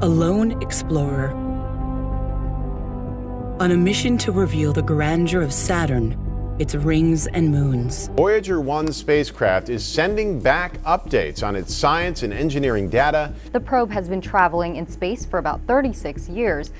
A lone explorer. On a mission to reveal the grandeur of Saturn, its rings and moons. Voyager 1 spacecraft is sending back updates on its science and engineering data. The probe has been traveling in space for about 36 years.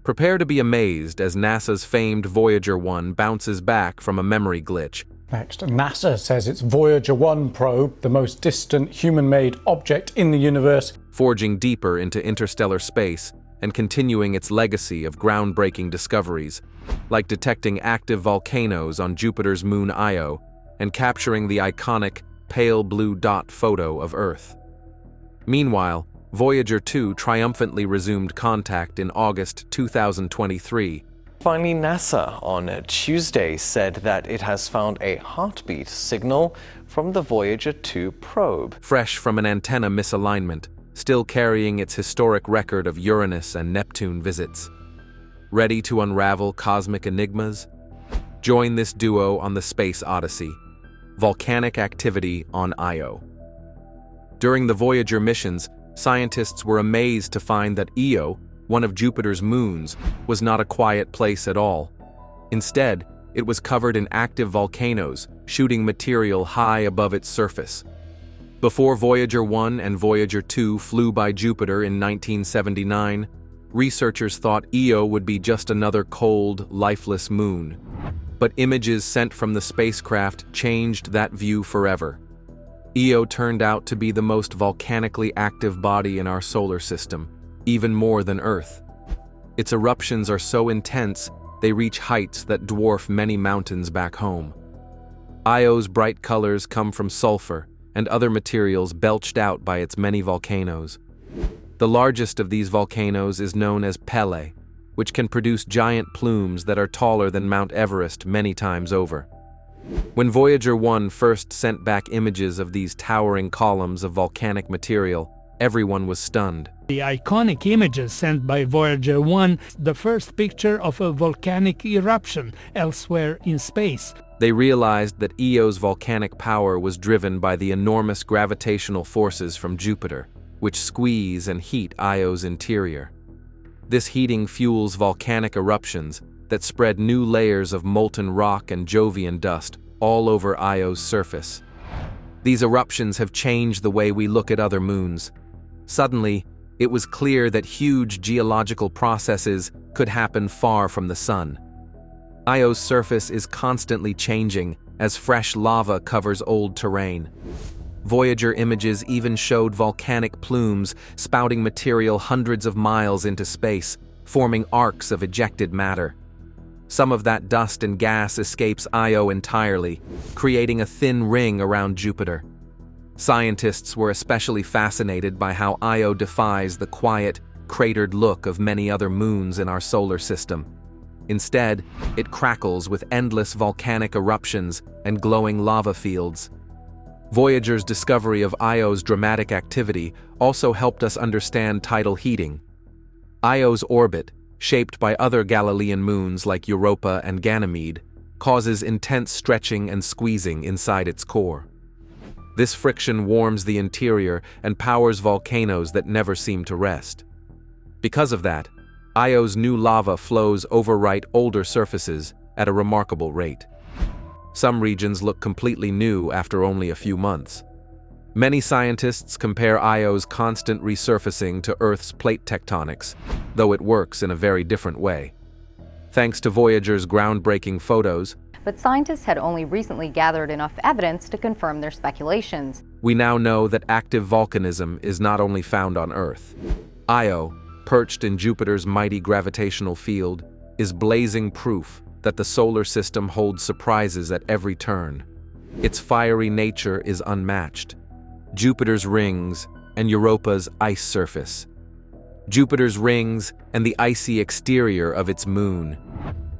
Prepare to be amazed as NASA's famed Voyager 1 bounces back from a memory glitch. Next, NASA says its Voyager 1 probe, the most distant human-made object in the universe, forging deeper into interstellar space and continuing its legacy of groundbreaking discoveries, like detecting active volcanoes on Jupiter's moon Io and capturing the iconic pale blue dot photo of Earth. Meanwhile, Voyager 2 triumphantly resumed contact in August 2023. Finally, NASA on Tuesday said that it has found a heartbeat signal from the Voyager 2 probe. Fresh from an antenna misalignment, still carrying its historic record of Uranus and Neptune visits. Ready to unravel cosmic enigmas? Join this duo on the space odyssey, volcanic activity on Io. During the Voyager missions, scientists were amazed to find that Io, one of Jupiter's moons, was not a quiet place at all. Instead, it was covered in active volcanoes, shooting material high above its surface. Before Voyager 1 and Voyager 2 flew by Jupiter in 1979, researchers thought Io would be just another cold, lifeless moon. But images sent from the spacecraft changed that view forever. Io turned out to be the most volcanically active body in our solar system, even more than Earth. Its eruptions are so intense, they reach heights that dwarf many mountains back home. Io's bright colors come from sulfur and other materials belched out by its many volcanoes. The largest of these volcanoes is known as Pele, which can produce giant plumes that are taller than Mount Everest many times over. When Voyager 1 first sent back images of these towering columns of volcanic material, everyone was stunned. The iconic images sent by Voyager 1, the first picture of a volcanic eruption elsewhere in space. They realized that Io's volcanic power was driven by the enormous gravitational forces from Jupiter, which squeeze and heat Io's interior. This heating fuels volcanic eruptions that spread new layers of molten rock and Jovian dust all over Io's surface. These eruptions have changed the way we look at other moons. Suddenly, it was clear that huge geological processes could happen far from the Sun. Io's surface is constantly changing as fresh lava covers old terrain. Voyager images even showed volcanic plumes spouting material hundreds of miles into space, forming arcs of ejected matter. Some of that dust and gas escapes Io entirely, creating a thin ring around Jupiter. Scientists were especially fascinated by how Io defies the quiet, cratered look of many other moons in our solar system. Instead, it crackles with endless volcanic eruptions and glowing lava fields. Voyager's discovery of Io's dramatic activity also helped us understand tidal heating. Io's orbit, shaped by other Galilean moons like Europa and Ganymede, causes intense stretching and squeezing inside its core. This friction warms the interior and powers volcanoes that never seem to rest. Because of that, Io's new lava flows overwrite older surfaces at a remarkable rate. Some regions look completely new after only a few months. Many scientists compare Io's constant resurfacing to Earth's plate tectonics, though it works in a very different way. Thanks to Voyager's groundbreaking photos, But scientists had only recently gathered enough evidence to confirm their speculations. we now know that active volcanism is not only found on Earth. Io, perched in Jupiter's mighty gravitational field, is blazing proof that the solar system holds surprises at every turn. Its fiery nature is unmatched. Jupiter's rings and Europa's ice surface. Jupiter's rings and the icy exterior of its moon.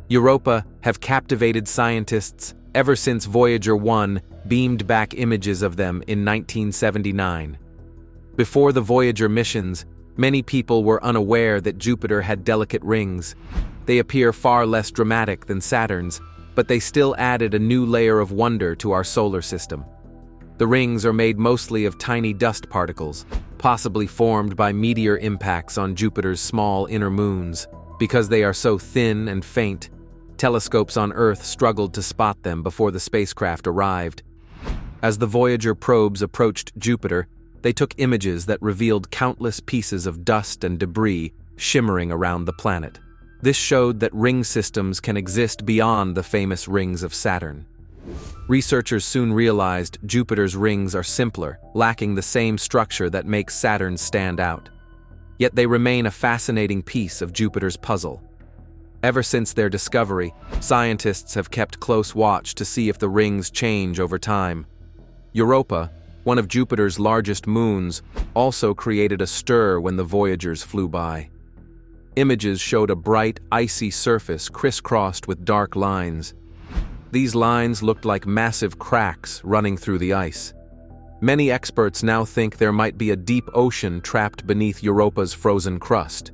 Europa have captivated scientists ever since Voyager 1 beamed back images of them in 1979. Before the Voyager missions, many people were unaware that Jupiter had delicate rings. They appear far less dramatic than Saturn's, but they still added a new layer of wonder to our solar system. The rings are made mostly of tiny dust particles, possibly formed by meteor impacts on Jupiter's small inner moons. Because they are so thin and faint, telescopes on Earth struggled to spot them before the spacecraft arrived. As the Voyager probes approached Jupiter, they took images that revealed countless pieces of dust and debris shimmering around the planet. This showed that ring systems can exist beyond the famous rings of Saturn. Researchers soon realized Jupiter's rings are simpler, lacking the same structure that makes Saturn stand out. Yet they remain a fascinating piece of Jupiter's puzzle. Ever since their discovery, scientists have kept close watch to see if the rings change over time. Europa, one of Jupiter's largest moons, also created a stir when the Voyagers flew by. Images showed a bright, icy surface crisscrossed with dark lines. These lines looked like massive cracks running through the ice. Many experts now think there might be a deep ocean trapped beneath Europa's frozen crust.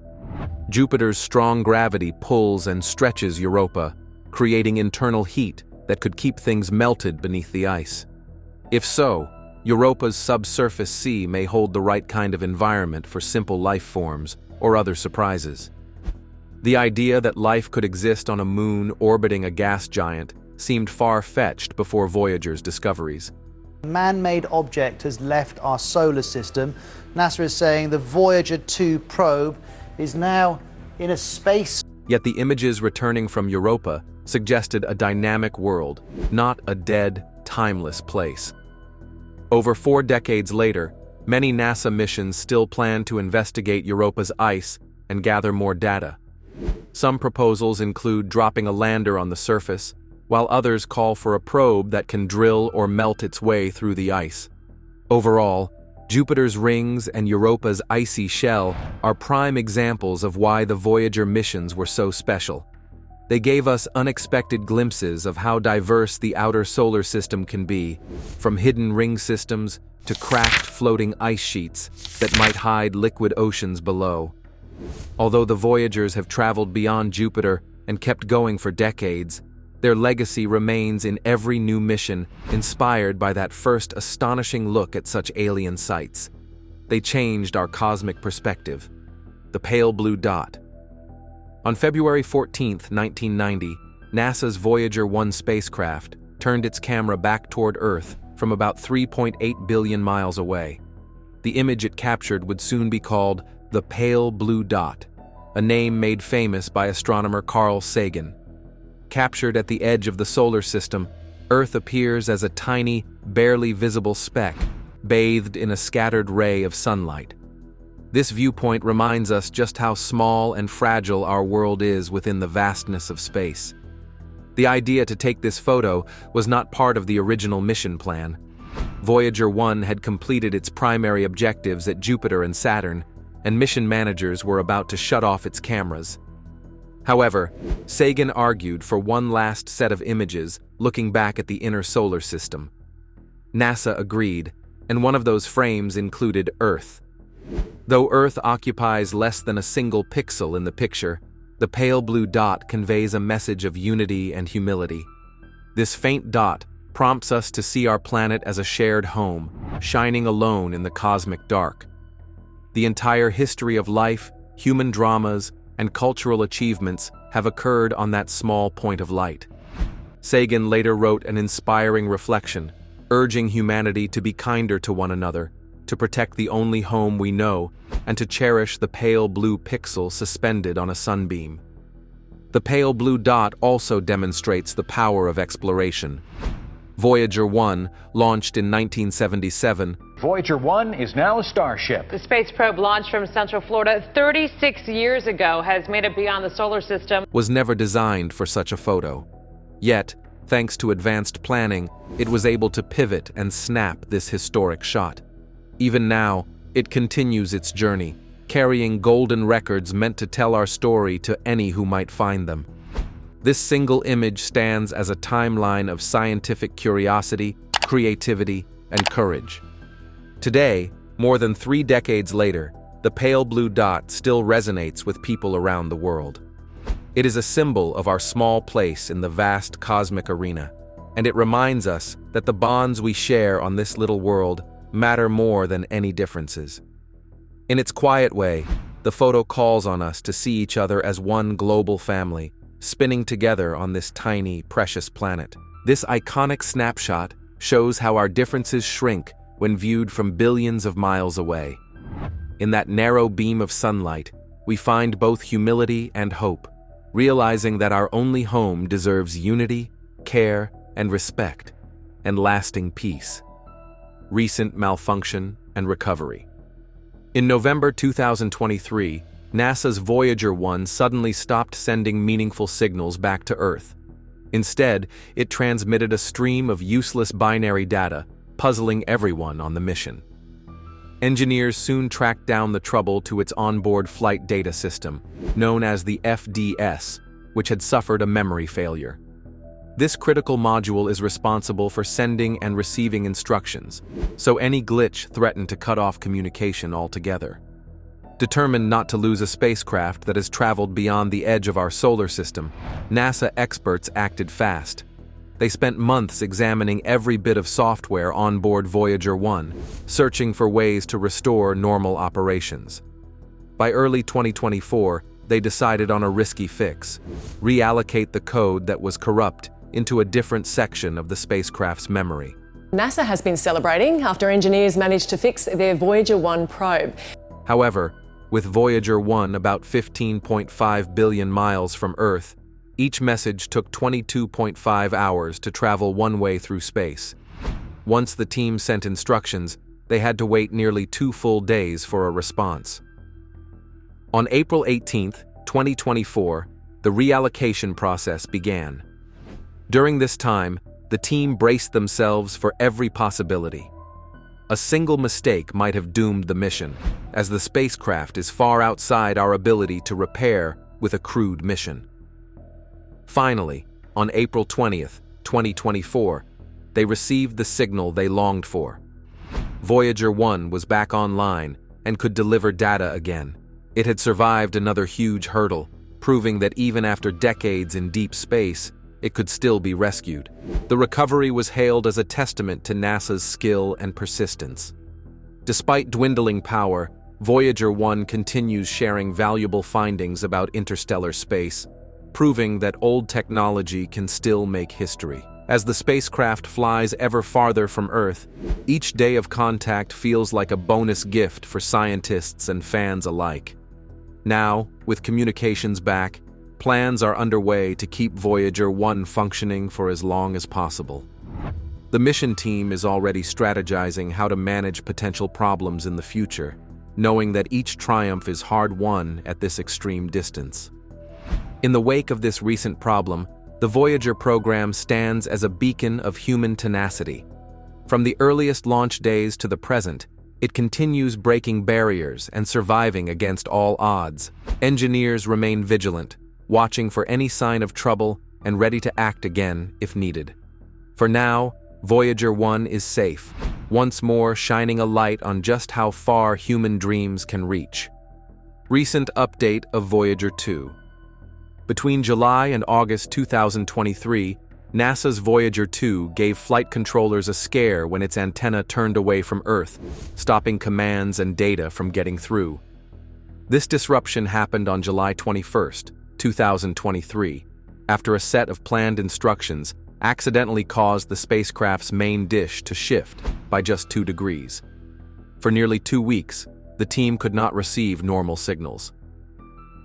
Jupiter's strong gravity pulls and stretches Europa, creating internal heat that could keep things melted beneath the ice. If so, Europa's subsurface sea may hold the right kind of environment for simple life forms or other surprises. The idea that life could exist on a moon orbiting a gas giant seemed far-fetched before Voyager's discoveries. A man-made object has left our solar system. NASA is saying the Voyager 2 probe is now in a space. Yet the images returning from Europa suggested a dynamic world, not a dead, timeless place. Over 4 decades later, many NASA missions still plan to investigate Europa's ice and gather more data. Some proposals include dropping a lander on the surface, while others call for a probe that can drill or melt its way through the ice. Overall, Jupiter's rings and Europa's icy shell are prime examples of why the Voyager missions were so special. They gave us unexpected glimpses of how diverse the outer solar system can be, from hidden ring systems to cracked floating ice sheets that might hide liquid oceans below. Although the Voyagers have traveled beyond Jupiter and kept going for decades, their legacy remains in every new mission, inspired by that first astonishing look at such alien sights. They changed our cosmic perspective. The pale blue dot. On February 14, 1990, NASA's Voyager 1 spacecraft turned its camera back toward Earth from about 3.8 billion miles away. The image it captured would soon be called the pale blue dot, a name made famous by astronomer Carl Sagan. Captured at the edge of the solar system, Earth appears as a tiny, barely visible speck, bathed in a scattered ray of sunlight. This viewpoint reminds us just how small and fragile our world is within the vastness of space. The idea to take this photo was not part of the original mission plan. Voyager 1 had completed its primary objectives at Jupiter and Saturn, and mission managers were about to shut off its cameras. However, Sagan argued for one last set of images looking back at the inner solar system. NASA agreed, and one of those frames included Earth. Though Earth occupies less than a single pixel in the picture, the pale blue dot conveys a message of unity and humility. This faint dot prompts us to see our planet as a shared home, shining alone in the cosmic dark. The entire history of life, human dramas, and cultural achievements have occurred on that small point of light. Sagan later wrote an inspiring reflection, urging humanity to be kinder to one another, to protect the only home we know, and to cherish the pale blue pixel suspended on a sunbeam. The pale blue dot also demonstrates the power of exploration. Voyager 1, launched in 1977, Voyager 1 is now a starship. The space probe launched from Central Florida 36 years ago has made it beyond the solar system. Was never designed for such a photo. Yet, thanks to advanced planning, it was able to pivot and snap this historic shot. Even now, it continues its journey, carrying golden records meant to tell our story to any who might find them. This single image stands as a timeline of scientific curiosity, creativity, and courage. Today, more than 3 decades later, the pale blue dot still resonates with people around the world. It is a symbol of our small place in the vast cosmic arena, and it reminds us that the bonds we share on this little world matter more than any differences. In its quiet way, the photo calls on us to see each other as one global family, spinning together on this tiny, precious planet. This iconic snapshot shows how our differences shrink when viewed from billions of miles away. In that narrow beam of sunlight, we find both humility and hope, realizing that our only home deserves unity, care, and respect, and lasting peace. Recent malfunction and recovery. In November 2023, NASA's Voyager 1 suddenly stopped sending meaningful signals back to Earth. Instead, it transmitted a stream of useless binary data, puzzling everyone on the mission. Engineers soon tracked down the trouble to its onboard flight data system, known as the FDS, which had suffered a memory failure. This critical module is responsible for sending and receiving instructions, so any glitch threatened to cut off communication altogether. Determined not to lose a spacecraft that has traveled beyond the edge of our solar system, NASA experts acted fast. They spent months examining every bit of software on board Voyager 1, searching for ways to restore normal operations. By early 2024, they decided on a risky fix: reallocate the code that was corrupt into a different section of the spacecraft's memory. NASA has been celebrating after engineers managed to fix their Voyager 1 probe. However, with Voyager 1 about 15.5 billion miles from Earth, each message took 22.5 hours to travel one way through space. Once the team sent instructions, they had to wait nearly 2 full days for a response. On April 18, 2024, the reallocation process began. During this time, the team braced themselves for every possibility. A single mistake might have doomed the mission, as the spacecraft is far outside our ability to repair with a crewed mission. Finally, on April 20, 2024, they received the signal they longed for. Voyager 1 was back online and could deliver data again. It had survived another huge hurdle, proving that even after decades in deep space, it could still be rescued. The recovery was hailed as a testament to NASA's skill and persistence. Despite dwindling power, Voyager 1 continues sharing valuable findings about interstellar space, proving that old technology can still make history. As the spacecraft flies ever farther from Earth, each day of contact feels like a bonus gift for scientists and fans alike. Now, with communications back, plans are underway to keep Voyager 1 functioning for as long as possible. The mission team is already strategizing how to manage potential problems in the future, knowing that each triumph is hard-won at this extreme distance. In the wake of this recent problem, the Voyager program stands as a beacon of human tenacity. From the earliest launch days to the present, it continues breaking barriers and surviving against all odds. Engineers remain vigilant, watching for any sign of trouble and ready to act again if needed. For now, Voyager 1 is safe, once more shining a light on just how far human dreams can reach. Recent update of Voyager 2. Between July and August 2023, NASA's Voyager 2 gave flight controllers a scare when its antenna turned away from Earth, stopping commands and data from getting through. This disruption happened on July 21, 2023, after a set of planned instructions accidentally caused the spacecraft's main dish to shift by just 2 degrees. For nearly 2 weeks, the team could not receive normal signals.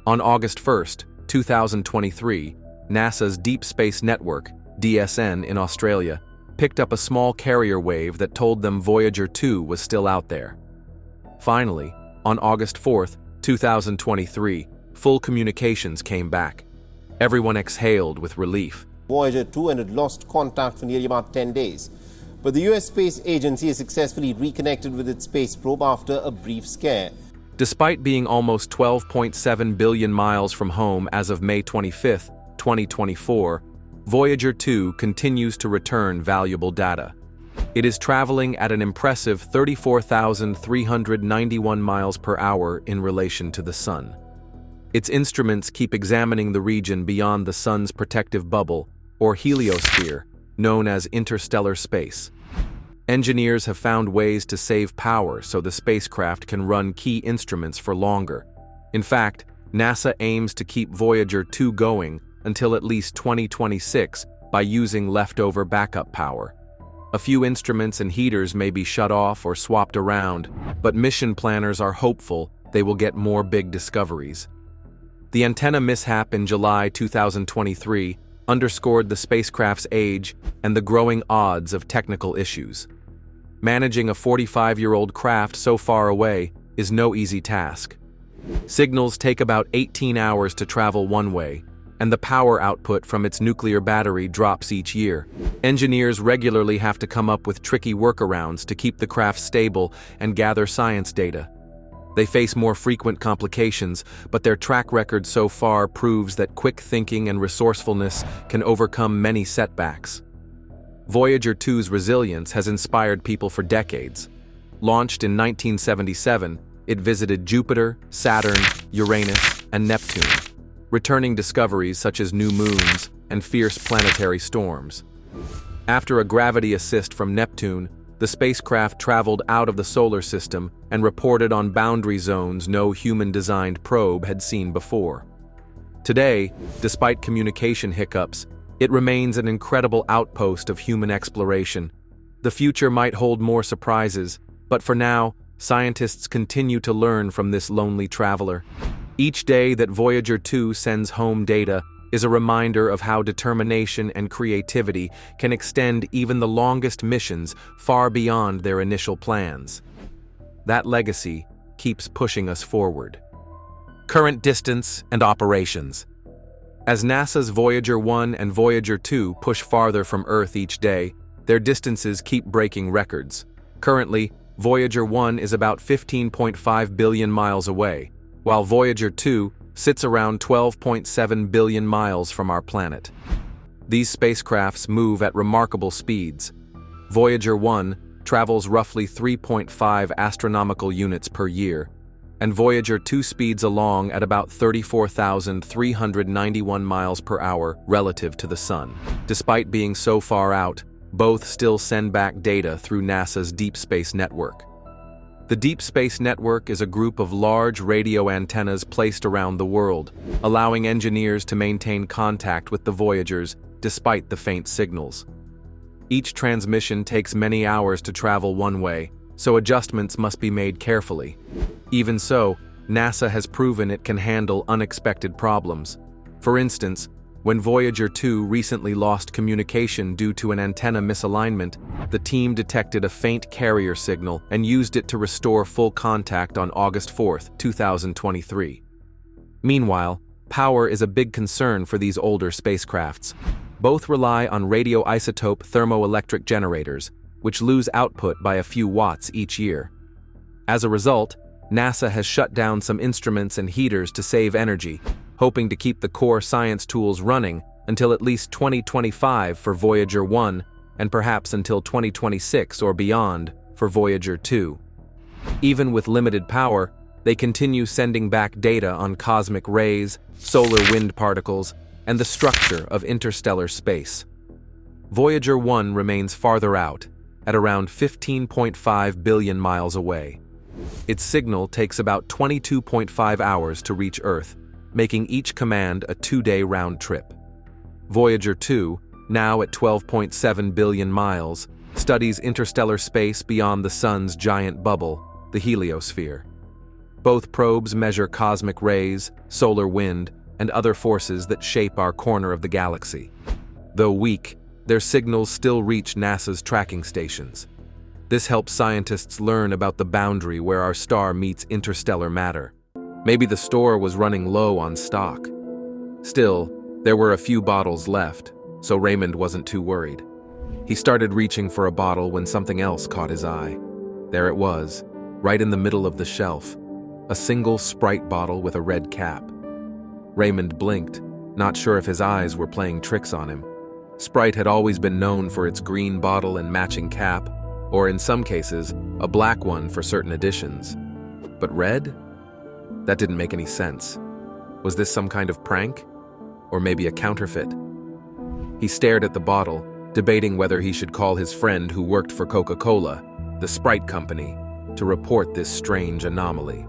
On August 1, 2023, NASA's Deep Space Network, DSN in Australia, picked up a small carrier wave that told them Voyager 2 was still out there. Finally, on August 4, 2023, full communications came back. Everyone exhaled with relief. Voyager 2 and had lost contact for nearly about 10 days. But the US Space Agency has successfully reconnected with its space probe after a brief scare. Despite being almost 12.7 billion miles from home as of May 25, 2024, Voyager 2 continues to return valuable data. It is traveling at an impressive 34,391 miles per hour in relation to the Sun. Its instruments keep examining the region beyond the Sun's protective bubble, or heliosphere, known as interstellar space. Engineers have found ways to save power so the spacecraft can run key instruments for longer. In fact, NASA aims to keep Voyager 2 going until at least 2026 by using leftover backup power. A few instruments and heaters may be shut off or swapped around, but mission planners are hopeful they will get more big discoveries. The antenna mishap in July 2023 underscored the spacecraft's age and the growing odds of technical issues. Managing a 45-year-old craft so far away is no easy task. Signals take about 18 hours to travel one way, and the power output from its nuclear battery drops each year. Engineers regularly have to come up with tricky workarounds to keep the craft stable and gather science data. They face more frequent complications, but their track record so far proves that quick thinking and resourcefulness can overcome many setbacks. Voyager 2's resilience has inspired people for decades. Launched in 1977, it visited Jupiter, Saturn, Uranus, and Neptune, returning discoveries such as new moons and fierce planetary storms. After a gravity assist from Neptune, the spacecraft traveled out of the solar system and reported on boundary zones no human-designed probe had seen before. Today, despite communication hiccups, it remains an incredible outpost of human exploration. The future might hold more surprises, but for now, scientists continue to learn from this lonely traveler. Each day that Voyager 2 sends home data is a reminder of how determination and creativity can extend even the longest missions far beyond their initial plans. That legacy keeps pushing us forward. Current distance and operations. As NASA's Voyager 1 and Voyager 2 push farther from Earth each day, their distances keep breaking records. Currently, Voyager 1 is about 15.5 billion miles away, while Voyager 2 sits around 12.7 billion miles from our planet. These spacecrafts move at remarkable speeds. Voyager 1 travels roughly 3.5 astronomical units per year, and Voyager 2 speeds along at about 34,391 miles per hour relative to the Sun. Despite being so far out, both still send back data through NASA's Deep Space Network. The Deep Space Network is a group of large radio antennas placed around the world, allowing engineers to maintain contact with the Voyagers despite the faint signals. Each transmission takes many hours to travel one way, so adjustments must be made carefully. Even so, NASA has proven it can handle unexpected problems. For instance, when Voyager 2 recently lost communication due to an antenna misalignment, the team detected a faint carrier signal and used it to restore full contact on August 4, 2023. Meanwhile, power is a big concern for these older spacecrafts. Both rely on radioisotope thermoelectric generators, which lose output by a few watts each year. As a result, NASA has shut down some instruments and heaters to save energy, hoping to keep the core science tools running until at least 2025 for Voyager 1 and perhaps until 2026 or beyond for Voyager 2. Even with limited power, they continue sending back data on cosmic rays, solar wind particles, and the structure of interstellar space. Voyager 1 remains farther out, at around 15.5 billion miles away. Its signal takes about 22.5 hours to reach Earth, making each command a 2-day round trip. Voyager 2, now at 12.7 billion miles, studies interstellar space beyond the Sun's giant bubble, the heliosphere. Both probes measure cosmic rays, solar wind, and other forces that shape our corner of the galaxy. Though weak, their signals still reach NASA's tracking stations. This helps scientists learn about the boundary where our star meets interstellar matter. Maybe the store was running low on stock. Still, there were a few bottles left, so Raymond wasn't too worried. He started reaching for a bottle when something else caught his eye. There it was, right in the middle of the shelf, a single Sprite bottle with a red cap. Raymond blinked, not sure if his eyes were playing tricks on him. Sprite had always been known for its green bottle and matching cap, or in some cases, a black one for certain editions. But red? That didn't make any sense. Was this some kind of prank? Or maybe a counterfeit? He stared at the bottle, debating whether he should call his friend who worked for Coca-Cola, the Sprite company, to report this strange anomaly.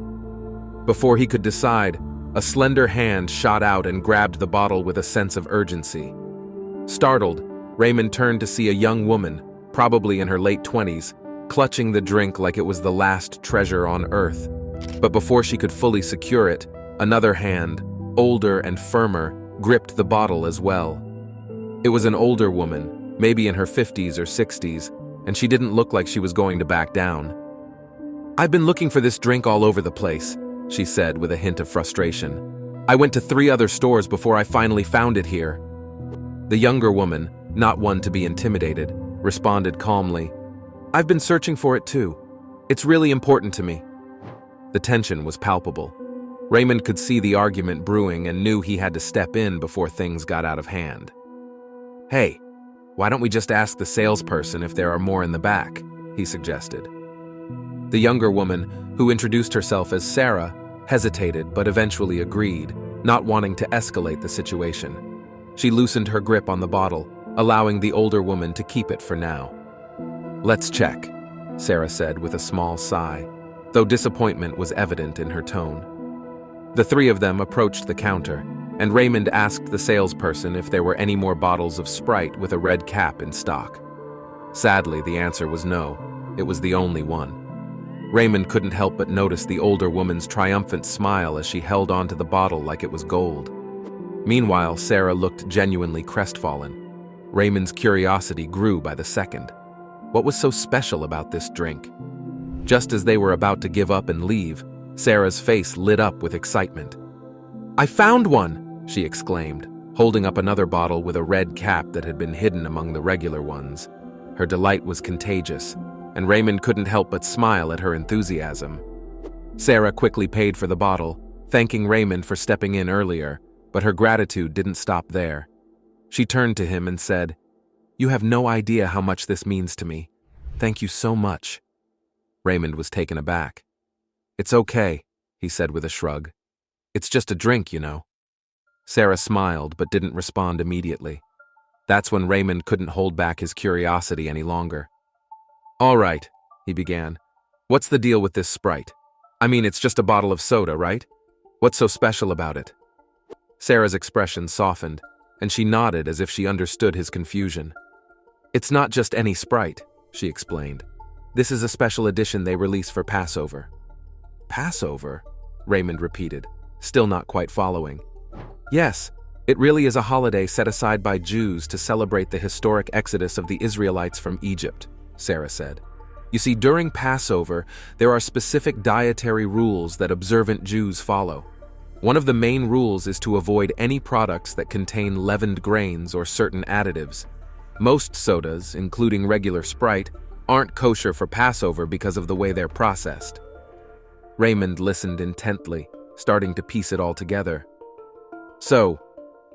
Before he could decide, a slender hand shot out and grabbed the bottle with a sense of urgency. Startled, Raymond turned to see a young woman, probably in her late 20s, clutching the drink like it was the last treasure on Earth. But before she could fully secure it, another hand, older and firmer, gripped the bottle as well. It was an older woman, maybe in her 50s or 60s, and she didn't look like she was going to back down. "I've been looking for this drink all over the place," she said with a hint of frustration. "I went to 3 other stores before I finally found it here." The younger woman, not one to be intimidated, responded calmly, "I've been searching for it too. It's really important to me." The tension was palpable. Raymond could see the argument brewing and knew he had to step in before things got out of hand. "Hey, why don't we just ask the salesperson if there are more in the back?" he suggested. The younger woman, who introduced herself as Sarah, hesitated but eventually agreed, not wanting to escalate the situation. She loosened her grip on the bottle, allowing the older woman to keep it for now. "Let's check," Sarah said with a small sigh, though disappointment was evident in her tone. The 3 of them approached the counter, and Raymond asked the salesperson if there were any more bottles of Sprite with a red cap in stock. Sadly, the answer was no. It was the only one. Raymond couldn't help but notice the older woman's triumphant smile as she held onto the bottle like it was gold. Meanwhile, Sarah looked genuinely crestfallen. Raymond's curiosity grew by the second. What was so special about this drink? Just as they were about to give up and leave, Sarah's face lit up with excitement. "I found one!" she exclaimed, holding up another bottle with a red cap that had been hidden among the regular ones. Her delight was contagious, and Raymond couldn't help but smile at her enthusiasm. Sarah quickly paid for the bottle, thanking Raymond for stepping in earlier, but her gratitude didn't stop there. She turned to him and said, "You have no idea how much this means to me. Thank you so much." Raymond was taken aback. "It's okay," he said with a shrug. "It's just a drink, you know." Sarah smiled but didn't respond immediately. That's when Raymond couldn't hold back his curiosity any longer. "All right," he began. "What's the deal with this Sprite? I mean, it's just a bottle of soda, right? What's so special about it?" Sarah's expression softened, and she nodded as if she understood his confusion. "It's not just any Sprite," she explained. "This is a special edition they release for Passover." "Passover?" Raymond repeated, still not quite following. "Yes, it really is a holiday set aside by Jews to celebrate the historic exodus of the Israelites from Egypt," Sarah said. "You see, during Passover, there are specific dietary rules that observant Jews follow. One of the main rules is to avoid any products that contain leavened grains or certain additives. Most sodas, including regular Sprite, aren't kosher for Passover because of the way they're processed." Raymond listened intently, starting to piece it all together. "So,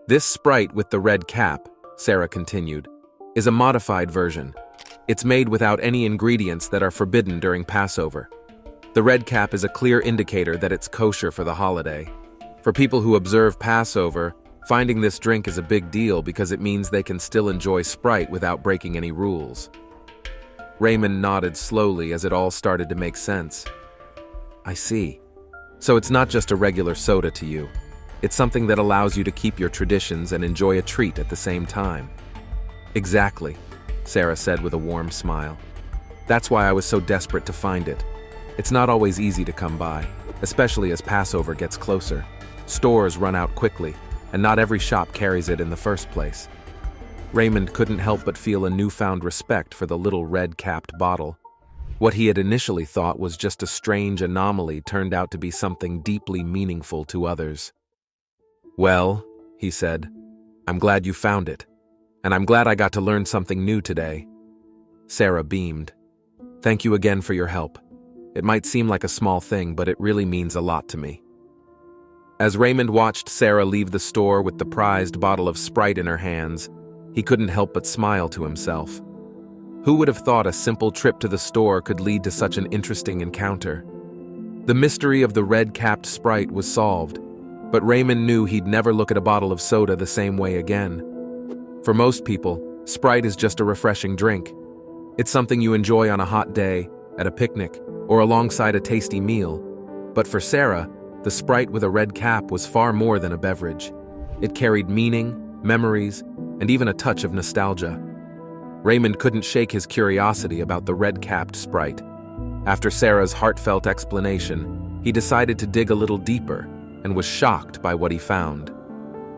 this Sprite with the red cap," Sarah continued, "is a modified version. It's made without any ingredients that are forbidden during Passover. The red cap is a clear indicator that it's kosher for the holiday. For people who observe Passover, finding this drink is a big deal because it means they can still enjoy Sprite without breaking any rules." Raymond nodded slowly as it all started to make sense. "I see. So it's not just a regular soda to you. It's something that allows you to keep your traditions and enjoy a treat at the same time." "Exactly," Sarah said with a warm smile. "That's why I was so desperate to find it. It's not always easy to come by, especially as Passover gets closer. Stores run out quickly, and not every shop carries it in the first place." Raymond couldn't help but feel a newfound respect for the little red-capped bottle. What he had initially thought was just a strange anomaly turned out to be something deeply meaningful to others. "Well," he said, "I'm glad you found it, and I'm glad I got to learn something new today." Sarah beamed. "Thank you again for your help. It might seem like a small thing, but it really means a lot to me." As Raymond watched Sarah leave the store with the prized bottle of Sprite in her hands, he couldn't help but smile to himself. Who would have thought a simple trip to the store could lead to such an interesting encounter? The mystery of the red-capped Sprite was solved, but Raymond knew he'd never look at a bottle of soda the same way again. For most people, Sprite is just a refreshing drink. It's something you enjoy on a hot day, at a picnic, or alongside a tasty meal. But for Sarah, the Sprite with a red cap was far more than a beverage. It carried meaning, memories, and even a touch of nostalgia. Raymond couldn't shake his curiosity about the red-capped Sprite. After Sarah's heartfelt explanation, he decided to dig a little deeper and was shocked by what he found.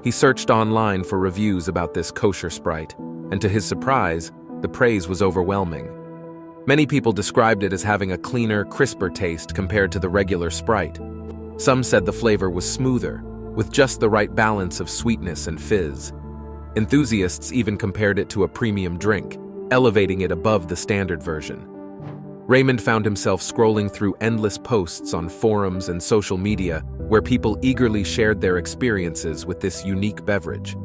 He searched online for reviews about this kosher Sprite, and to his surprise, the praise was overwhelming. Many people described it as having a cleaner, crisper taste compared to the regular Sprite. Some said the flavor was smoother, with just the right balance of sweetness and fizz. Enthusiasts even compared it to a premium drink, elevating it above the standard version. Raymond found himself scrolling through endless posts on forums and social media where people eagerly shared their experiences with this unique beverage.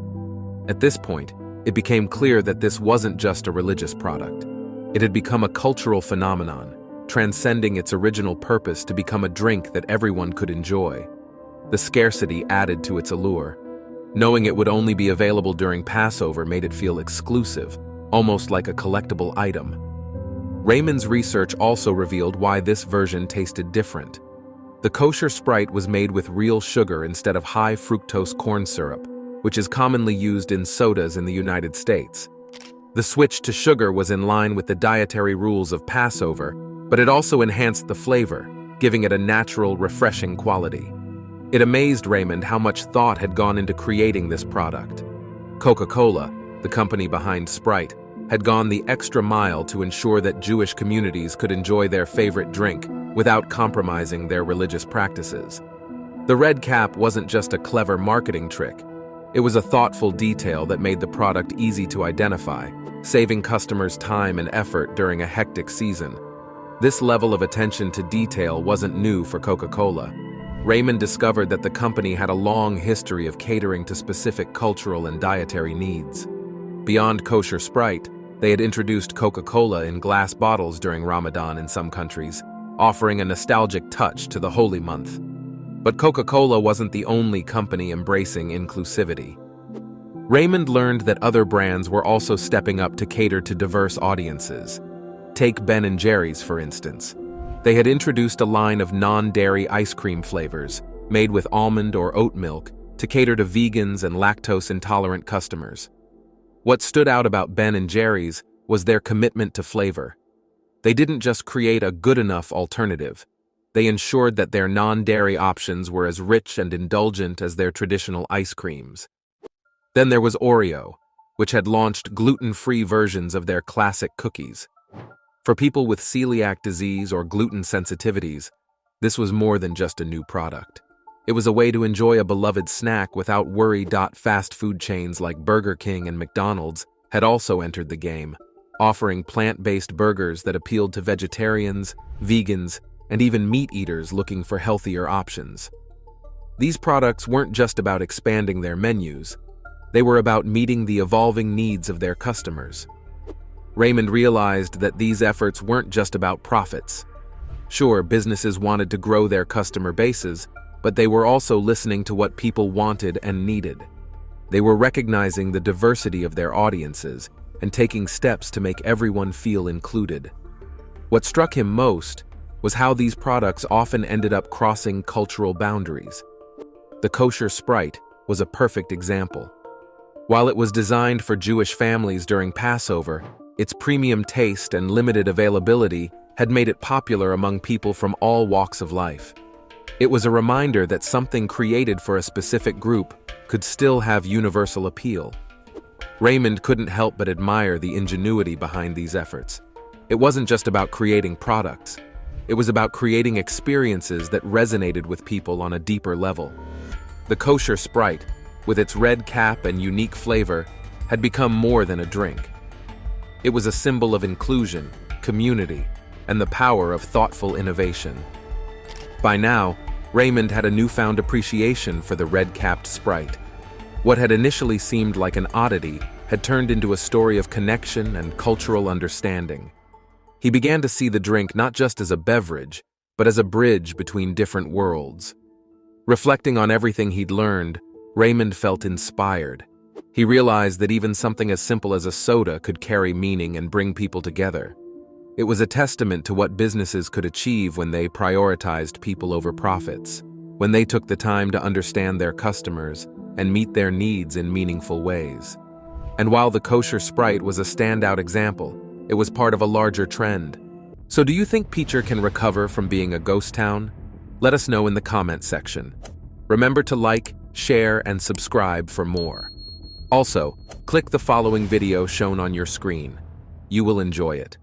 At this point, it became clear that this wasn't just a religious product. It had become a cultural phenomenon, transcending its original purpose to become a drink that everyone could enjoy. The scarcity added to its allure. Knowing it would only be available during Passover made it feel exclusive, almost like a collectible item. Raymond's research also revealed why this version tasted different. The kosher Sprite was made with real sugar instead of high fructose corn syrup, which is commonly used in sodas in the United States. The switch to sugar was in line with the dietary rules of Passover, but it also enhanced the flavor, giving it a natural, refreshing quality. It amazed Raymond how much thought had gone into creating this product. Coca-Cola, the company behind Sprite, had gone the extra mile to ensure that Jewish communities could enjoy their favorite drink without compromising their religious practices. The red cap wasn't just a clever marketing trick. It was a thoughtful detail that made the product easy to identify, saving customers time and effort during a hectic season. This level of attention to detail wasn't new for Coca-Cola. Raymond discovered that the company had a long history of catering to specific cultural and dietary needs. Beyond kosher Sprite, they had introduced Coca-Cola in glass bottles during Ramadan in some countries, offering a nostalgic touch to the holy month. But Coca-Cola wasn't the only company embracing inclusivity. Raymond learned that other brands were also stepping up to cater to diverse audiences. Take Ben & Jerry's, for instance. They had introduced a line of non-dairy ice cream flavors, made with almond or oat milk, to cater to vegans and lactose-intolerant customers. What stood out about Ben & Jerry's was their commitment to flavor. They didn't just create a good-enough alternative. They ensured that their non-dairy options were as rich and indulgent as their traditional ice creams. Then there was Oreo, which had launched gluten-free versions of their classic cookies. For people with celiac disease or gluten sensitivities, this was more than just a new product. It was a way to enjoy a beloved snack without worry. Fast food chains like Burger King and McDonald's had also entered the game, offering plant-based burgers that appealed to vegetarians, vegans, and even meat eaters looking for healthier options. These products weren't just about expanding their menus. They were about meeting the evolving needs of their customers. Raymond realized that these efforts weren't just about profits. Sure, businesses wanted to grow their customer bases, but they were also listening to what people wanted and needed. They were recognizing the diversity of their audiences and taking steps to make everyone feel included. What struck him most was how these products often ended up crossing cultural boundaries. The kosher Sprite was a perfect example. While it was designed for Jewish families during Passover, its premium taste and limited availability had made it popular among people from all walks of life. It was a reminder that something created for a specific group could still have universal appeal. Raymond couldn't help but admire the ingenuity behind these efforts. It wasn't just about creating products. It was about creating experiences that resonated with people on a deeper level. The kosher Sprite, with its red cap and unique flavor, had become more than a drink. It was a symbol of inclusion, community, and the power of thoughtful innovation. By now, Raymond had a newfound appreciation for the red-capped Sprite. What had initially seemed like an oddity had turned into a story of connection and cultural understanding. He began to see the drink not just as a beverage, but as a bridge between different worlds. Reflecting on everything he'd learned, Raymond felt inspired. He realized that even something as simple as a soda could carry meaning and bring people together. It was a testament to what businesses could achieve when they prioritized people over profits, when they took the time to understand their customers and meet their needs in meaningful ways. And while the kosher Sprite was a standout example, it was part of a larger trend. So do you think Peacher can recover from being a ghost town? Let us know in the comment section. Remember to like, share, and subscribe for more. Also, click the following video shown on your screen. You will enjoy it.